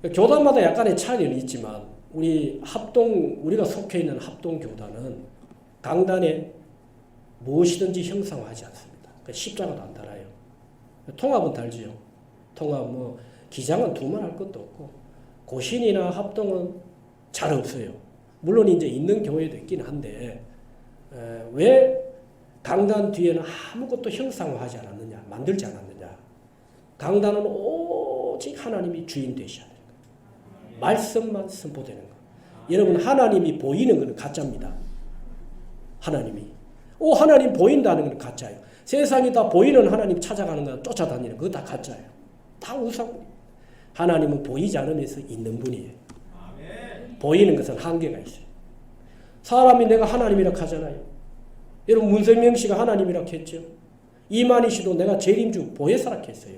교단마다 약간의 차이는 있지만 우리가 속해 있는 합동교단은 강단에 무엇이든지 형상화하지 않습니다. 십자가도 안 달아요. 통합은 달지요. 통합 기장은 두말할 것도 없고 고신이나 합동은 잘 없어요. 물론 이제 있는 교회도 있긴 한데 왜 강단 뒤에는 아무것도 형상화하지 않았느냐, 만들지 않았느냐. 강단은 오직 하나님이 주인 되셔야 돼요. 말씀만 선포되는 거. 여러분 하나님이 보이는 건 가짜입니다. 하나님 보인다는 건 가짜예요. 세상이 다 보이는 하나님 찾아가는 거 쫓아다니는 거 다 가짜예요. 다 우상입니다. 하나님은 보이지 않으면서 있는 분이에요. 보이는 것은 한계가 있어요. 사람이 내가 하나님이라 하잖아요. 여러분 문성명 씨가 하나님이라 했죠. 이만희 씨도 내가 재림 중 보혜사라 했어요.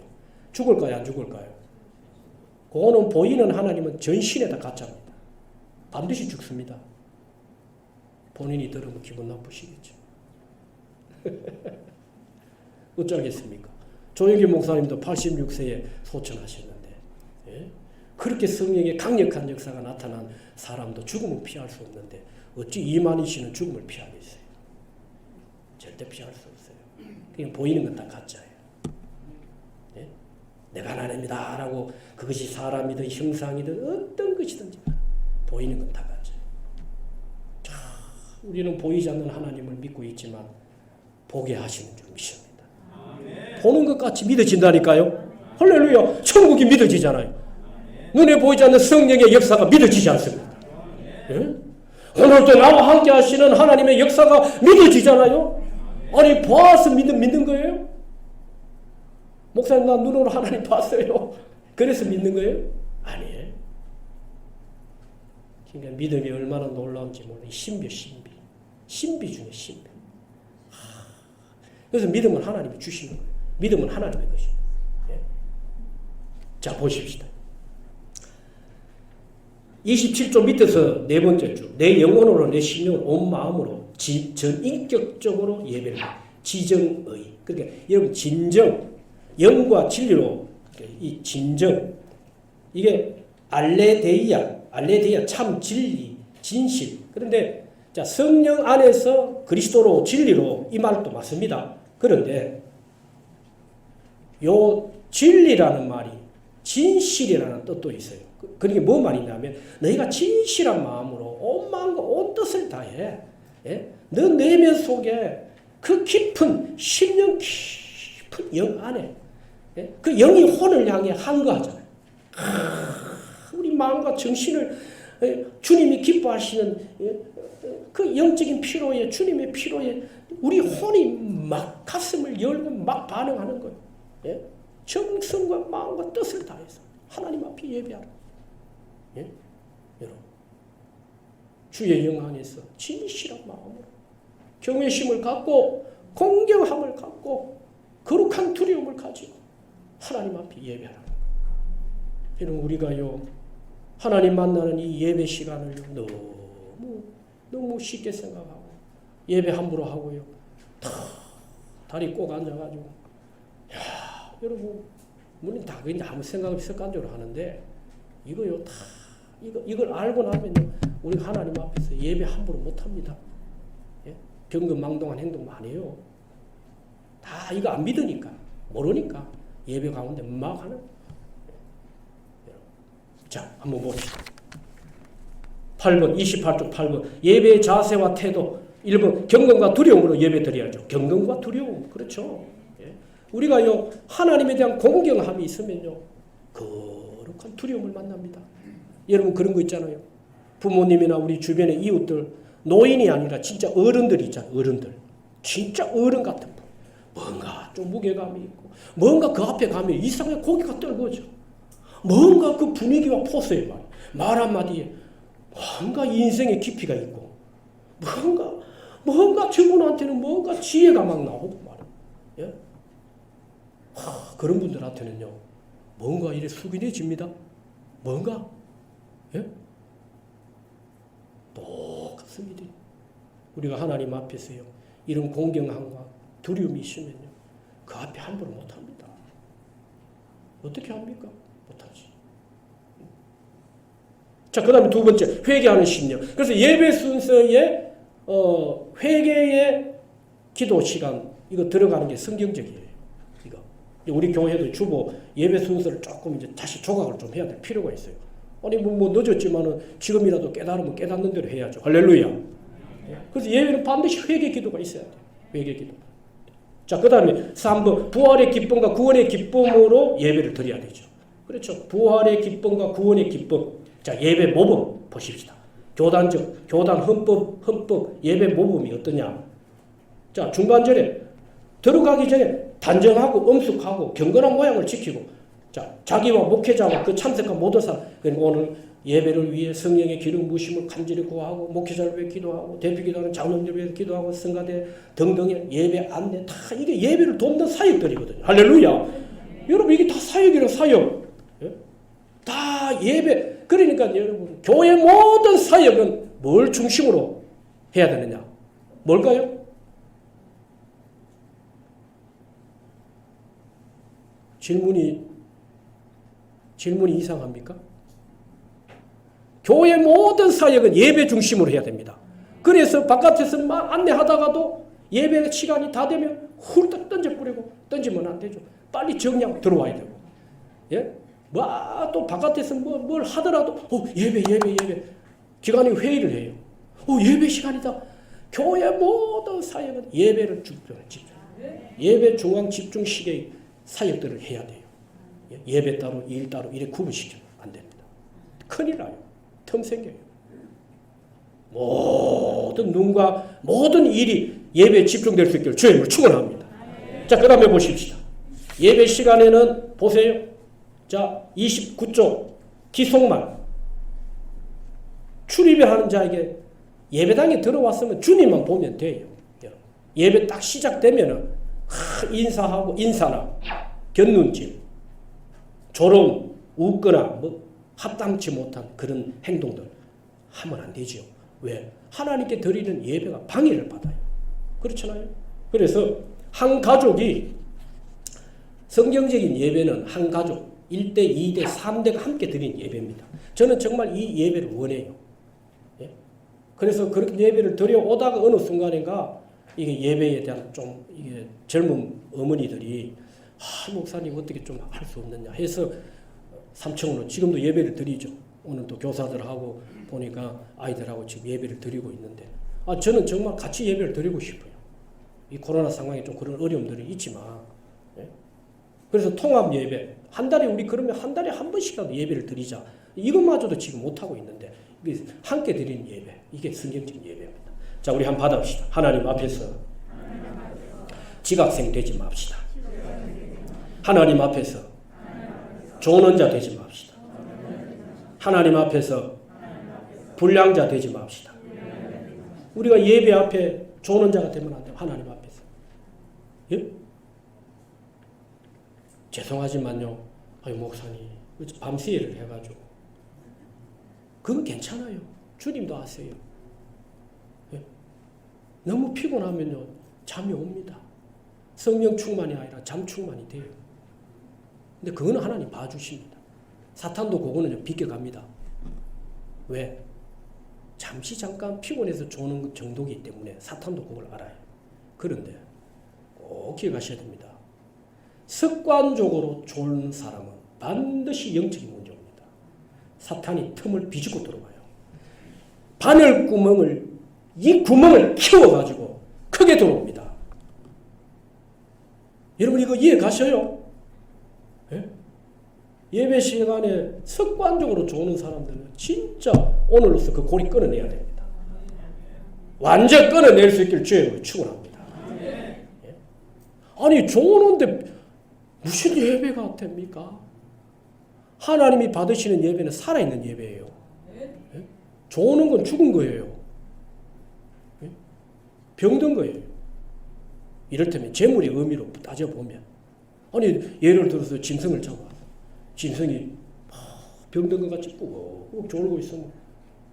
죽을까요? 안 죽을까요? 그거는 보이는 하나님은 전신에다 가짜입니다. 반드시 죽습니다. 본인이 들으면 기분 나쁘시겠죠. 어쩌겠습니까? 조영기 목사님도 86세에 소천하셨는데 그렇게 성령의 강력한 역사가 나타난 사람도 죽음을 피할 수 없는데 어찌 이만희 씨는 죽음을 피하겠어요? 절대 피할 수 없어요. 그냥 보이는 건 다 가짜예요. 예? 내가 하나님이다 라고 그것이 사람이든 형상이든 어떤 것이든지 보이는 건 다 가짜예요. 자, 우리는 보이지 않는 하나님을 믿고 있지만 보게 하시는 줄 믿습니다. 보는 것 같이 믿어진다니까요. 할렐루야. 천국이 믿어지잖아요. 눈에 보이지 않는 성령의 역사가 믿어지지 않습니다. 예? 오늘도 나와 함께 하시는 하나님의 역사가 믿어지잖아요. 아니 봐서 믿는 거예요? 목사님 나 눈으로 하나님 봤어요. 그래서 믿는 거예요? 아니에요. 그러니까 믿음이 얼마나 놀라운지 몰라. 신비. 신비 중에 신비. 그래서 믿음은 하나님이 주시는 거예요. 믿음은 하나님의 것입니다. 예. 자, 보십시다. 27조 밑에서 네 번째 줄. 내 영혼으로 내 심령으로 온 마음으로 전인격적으로 예배를 해. 지정의. 그러니까 여러분 진정, 영과 진리로 이 진정 이게 알레데이아 참 진리, 진실. 그런데 자, 성령 안에서 그리스도로 진리로 이 말도 맞습니다. 그런데 요 진리라는 말이 진실이라는 뜻도 있어요. 그게 뭐 말이냐면 너희가 진실한 마음으로 온 마음과 온 뜻을 다해. 예? 너 내면 속에 그 깊은 심령 깊은 영 안에 예? 그 영이 혼을 향해 항거하잖아요. 우리 마음과 정신을 주님이 기뻐하시는 그 영적인 피로에 주님의 피로에 우리 혼이 막 가슴을 열고 막 반응하는 거예요. 예? 정성과 마음과 뜻을 다해서 하나님 앞에 예배하는 예? 여러분 주의 영 안에서 진실한 마음으로 경외심을 갖고 공경함을 갖고 거룩한 두려움을 가지고 하나님 앞에 예배하는 거예요. 여러분 우리가요 하나님 만나는 이 예배 시간을 너무 쉽게 생각하고 예배 함부로 하고요. 다리 꼭 앉아가지고 야 여러분 물론 다 그냥 아무 생각 없이 습관적으로 하는데 이거요 다 이걸 알고 나면요 우리 하나님 앞에서 예배 함부로 못합니다. 예? 경건망동한 행동 많이 해요. 다 이거 안 믿으니까 모르니까 예배 가운데 막 하는. 자 한번 봅시다. 8번 28쪽 8번 예배의 자세와 태도 1번 경건과 두려움으로 예배 드려야죠. 경건과 두려움 그렇죠. 예. 우리가요 하나님에 대한 공경함이 있으면요 거룩한 두려움을 만납니다. 여러분 그런 거 있잖아요. 부모님이나 우리 주변의 이웃들 노인이 아니라 진짜 어른들 있잖아요. 어른들 진짜 어른 같은 분 뭔가 좀 무게감이 있고 뭔가 그 앞에 가면 이상하게 고개가 떨어져. 뭔가 그 분위기와 포스에 말 한마디에 뭔가 인생의 깊이가 있고 뭔가 저분한테는 뭔가 지혜가 막 나오고 말이에요. 예? 그런 분들한테는요 뭔가 이래 숙연해집니다. 뭔가 예? 똑같습니다. 우리가 하나님 앞에서요 이런 공경함과 두려움이 있으면요 그 앞에 함부로 못합니다. 어떻게 합니까? 못하지. 자, 그 다음에 두 번째, 회개하는 심령. 그래서 예배 순서에, 회개의 기도 시간, 이거 들어가는 게 성경적이에요. 이거. 우리 교회도 주보 예배 순서를 조금 이제 다시 조각을 좀 해야 될 필요가 있어요. 아니, 뭐 늦었지만은 지금이라도 깨달으면 깨닫는 대로 해야죠. 할렐루야. 그래서 예배는 반드시 회개 기도가 있어야 돼요. 회개 기도. 자, 그 다음에 3번, 부활의 기쁨과 구원의 기쁨으로 예배를 드려야 되죠. 그렇죠. 부활의 기쁨과 구원의 기쁨. 자, 예배 모범 보십시다. 교단 헌법, 예배 모범이 어떠냐. 자, 중간절에 들어가기 전에 단정하고 엄숙하고 경건한 모양을 지키고, 자, 자기와 목회자와 그 참석한 모든 사람, 그리고 오늘 예배를 위해 성령의 기름 부으심을 간절히 구하고, 목회자를 위해 기도하고, 대표 기도하는 장로님을 위해 기도하고, 성가대 등등의 예배 안내, 다 이게 예배를 돕는 사역들이거든요. 할렐루야. 여러분, 이게 다 사역이라 사역. 예? 다 예배. 그러니까 여러분, 교회 모든 사역은 뭘 중심으로 해야 되느냐? 뭘까요? 질문이 이상합니까? 교회 모든 사역은 예배 중심으로 해야 됩니다. 그래서 바깥에서 막 안내하다가도 예배 시간이 다 되면 훌떡 던져버리고 던지면 안 되죠. 빨리 정량 들어와야 되고. 예? 또 바깥에서 뭘 하더라도 예배 기관이 회의를 해요. 예배 시간이다. 교회 모든 사역은 예배를 집중. 예배 중앙 집중 시계의 사역들을 해야 돼요. 예배 따로 일 따로 이래 구분시키면 안 됩니다. 큰일 나요. 틈 생겨요. 모든 눈과 모든 일이 예배에 집중될 수 있기를 주님을 축원합니다. 자, 그 다음에 보십시다. 예배 시간에는 보세요. 자, 29쪽 기속말. 출입하는 자에게 예배당에 들어왔으면 주님만 보면 돼요. 예배 딱 시작되면은 인사하고 인사나 곁눈질, 조롱, 웃거나 뭐 합당치 못한 그런 행동들 하면 안 되죠. 왜? 하나님께 드리는 예배가 방해를 받아요. 그렇잖아요. 그래서 한 가족이 성경적인 예배는 한 가족 1대, 2대, 3대가 함께 드리는 예배입니다. 저는 정말 이 예배를 원해요. 예? 그래서 그렇게 예배를 드려오다가 어느 순간인가 이게 예배에 대한 좀 이게 젊은 어머니들이 목사님 어떻게 좀 할 수 없느냐 해서 3층으로 지금도 예배를 드리죠. 오늘 또 교사들하고 보니까 아이들하고 지금 예배를 드리고 있는데 저는 정말 같이 예배를 드리고 싶어요. 이 코로나 상황에 좀 그런 어려움들이 있지만 예? 그래서 통합 예배 한 달에 우리 그러면 한 달에 한 번씩이라도 예배를 드리자 이것마저도 지금 못하고 있는데 함께 드리는 예배 이게 성경적인 예배입니다. 자 우리 한번 받아봅시다. 하나님 앞에서 지각생 되지 맙시다. 하나님 앞에서 조언자 되지 맙시다. 하나님 앞에서 불량자 되지 맙시다. 우리가 예배 앞에 조언자가 되면 안 돼요. 하나님 앞에서. 예? 죄송하지만요. 목사님 밤새를 해가지고 그건 괜찮아요. 주님도 아세요. 예? 너무 피곤하면요. 잠이 옵니다. 성령 충만이 아니라 잠 충만이 돼요. 근데 그거는 하나님 봐주십니다. 사탄도 그거는 비껴갑니다. 왜? 잠시 잠깐 피곤해서 조는 정도이기 때문에 사탄도 그걸 알아요. 그런데 꼭 기억하셔야 됩니다. 습관적으로 졸는 사람은 반드시 영적인 문제입니다. 사탄이 틈을 비집고 들어와요. 바늘 구멍을 이 구멍을 키워가지고 크게 들어옵니다. 여러분 이거 이해 가셔요? 예? 예배 시간에 습관적으로 조는 사람들은 진짜 오늘로서 그 고리 끊어내야 됩니다. 완전 끊어낼 수 있길 주의 축원합니다. 예? 아니 조는데 무슨 예배가 됩니까? 하나님이 받으시는 예배는 살아있는 예배예요. 예? 조는 건 죽은 거예요. 예? 병든 거예요. 이를테면 재물의 의미로 따져보면 아니 예를 들어서 짐승을 잡아 짐승이 병든 것 같이 꾹꾹 졸고 있으면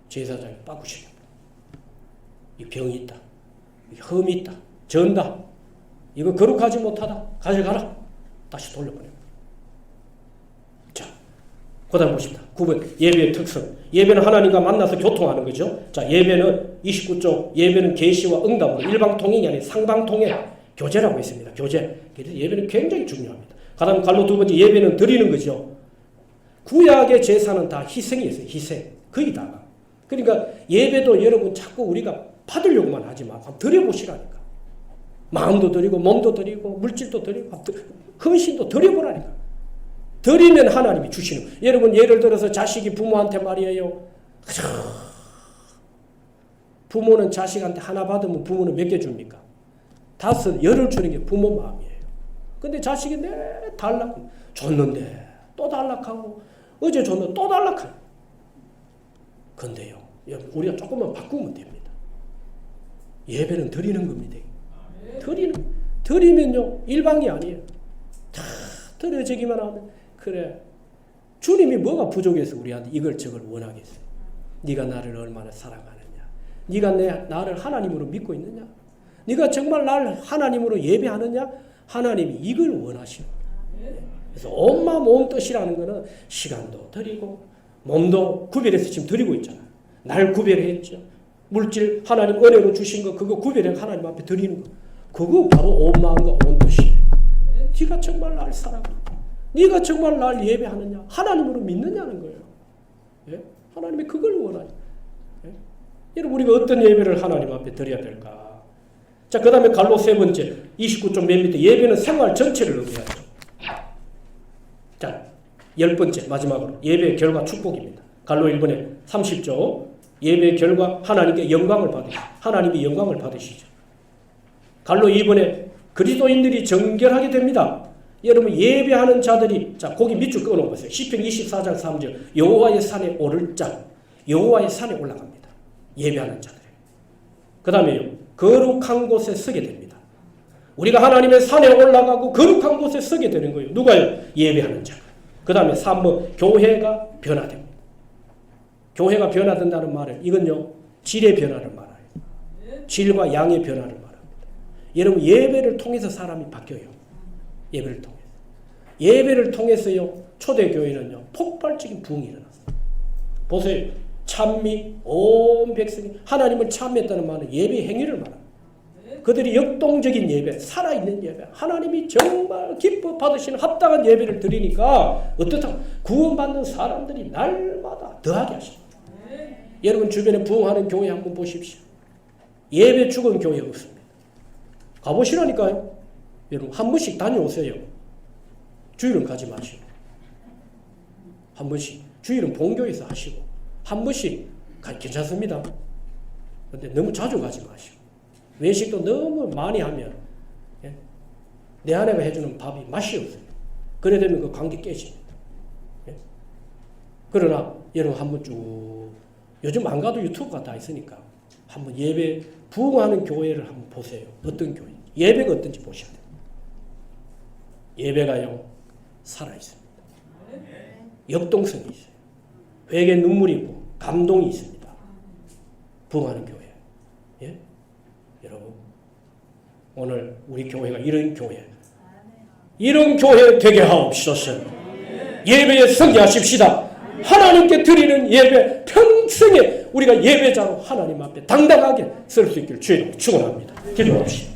제사장이 빠꾸시게 이 병이 있다, 이 험이 있다, 전다, 이거 거룩하지 못하다, 가져가라. 다시 돌려보내요. 자, 그 다음 보십니다. 9번 예배의 특성. 예배는 하나님과 만나서 교통하는 거죠. 자, 예배는 29쪽 예배는 계시와 응답으로 일방통행이 아닌 상방통행 교제라고 있습니다. 교제. 그래서 예배는 굉장히 중요합니다. 그 다음 갈로 두 번째 예배는 드리는 거죠. 구약의 제사는 다 희생이었어요. 희생. 거의 다가. 그러니까 예배도 여러분 자꾸 우리가 받으려고만 하지 말고 드려보시라니까. 마음도 드리고 몸도 드리고 물질도 드리고 헌신도 드려보라니까. 드리면 하나님이 주시는. 여러분 예를 들어서 자식이 부모한테 말이에요. 부모는 자식한테 하나 받으면 부모는 몇 개 줍니까? 5, 10을 주는 게 부모 마음이에요. 근데 자식이 내 달라고 줬는데 또 달락하고 어제 줬는데 또 달락하고. 근데요 우리가 조금만 바꾸면 됩니다. 예배는 드리는 겁니다. 드리면요 일방이 아니에요. 다 드려지기만 하면 그래 주님이 뭐가 부족해서 우리한테 이걸 저걸 원하겠어요. 네가 나를 얼마나 사랑하느냐, 네가 나를 하나님으로 믿고 있느냐, 네가 정말 나를 하나님으로 예배하느냐. 하나님이 이걸 원하시는 거예요. 그래서 온 마음 온 뜻이라는 거는 시간도 드리고 몸도 구별해서 지금 드리고 있잖아요. 날 구별했죠. 물질 하나님 은혜로 주신 거 그거 구별해 하나님 앞에 드리는 거. 그거 바로 온 마음과 온 뜻이에요. 네가 정말 날 사랑하고 네가 정말 날 예배하느냐, 하나님으로 믿느냐는 거예요. 예? 하나님이 그걸 원하죠. 예? 여러분 우리가 어떤 예배를 하나님 앞에 드려야 될까? 자, 그 다음에 갈로 세 번째 29쪽 맨 밑에 예배는 생활 전체를 의미하죠. 자, 10번째 마지막으로 예배의 결과 축복입니다. 갈로 1번에 30쪽 예배의 결과 하나님께 영광을 받으시죠. 하나님이 영광을 받으시죠. 갈로 2번에 그리스도인들이 정결하게 됩니다. 여러분 예배하는 자들이 자 거기 밑줄 끊어보세요. 시편 24장 3절 여호와의 산에 오를 자 여호와의 산에 올라갑니다. 예배하는 자들이. 그 다음에요. 거룩한 곳에 서게 됩니다. 우리가 하나님의 산에 올라가고 거룩한 곳에 서게 되는 거예요. 누가요? 예배하는 자가. 그 다음에 3번 교회가 변화됩니다. 교회가 변화된다는 말은 이건요. 질의 변화를 말해요. 질과 양의 변화를 말합니다. 여러분 예배를 통해서 사람이 바뀌어요. 예배를 통해서. 예배를 통해서요. 초대교회는요. 폭발적인 부흥이 일어났어요. 보세요. 찬미 온 백성이 하나님을 찬미했다는 말은 예배 행위를 말합니다. 그들이 역동적인 예배, 살아있는 예배, 하나님이 정말 기뻐 받으시는 합당한 예배를 드리니까 어떻다? 구원받는 사람들이 날마다 더하게 하십니다. 여러분 주변에 부흥하는 교회 한번 보십시오. 예배 죽은 교회 없습니다. 가보시라니까요. 여러분 한 번씩 다녀오세요. 주일은 가지 마시고 한 번씩 주일은 본교에서 하시고 한 번씩 괜찮습니다. 근데 너무 자주 가지 마시고 외식도 너무 많이 하면 내 아내가 해주는 밥이 맛이 없어요. 그래 되면 그 관계 깨집니다. 그러나 여러분 한번 쭉 요즘 안 가도 유튜브가 다 있으니까 한번 예배 부흥하는 교회를 한번 보세요. 어떤 교회? 예배가 어떤지 보셔야 돼요. 예배가요 살아있습니다. 역동성이 있어요. 회개 눈물이 있고 감동이 있습니다. 부흥하는 교회. 예? 여러분 오늘 우리 교회가 이런 교회 되게 하옵소서. 예배에 승리하십시다. 하나님께 드리는 예배 평생에 우리가 예배자로 하나님 앞에 당당하게 설 수 있기를 주의 이름으로 축원합니다. 기도합시다.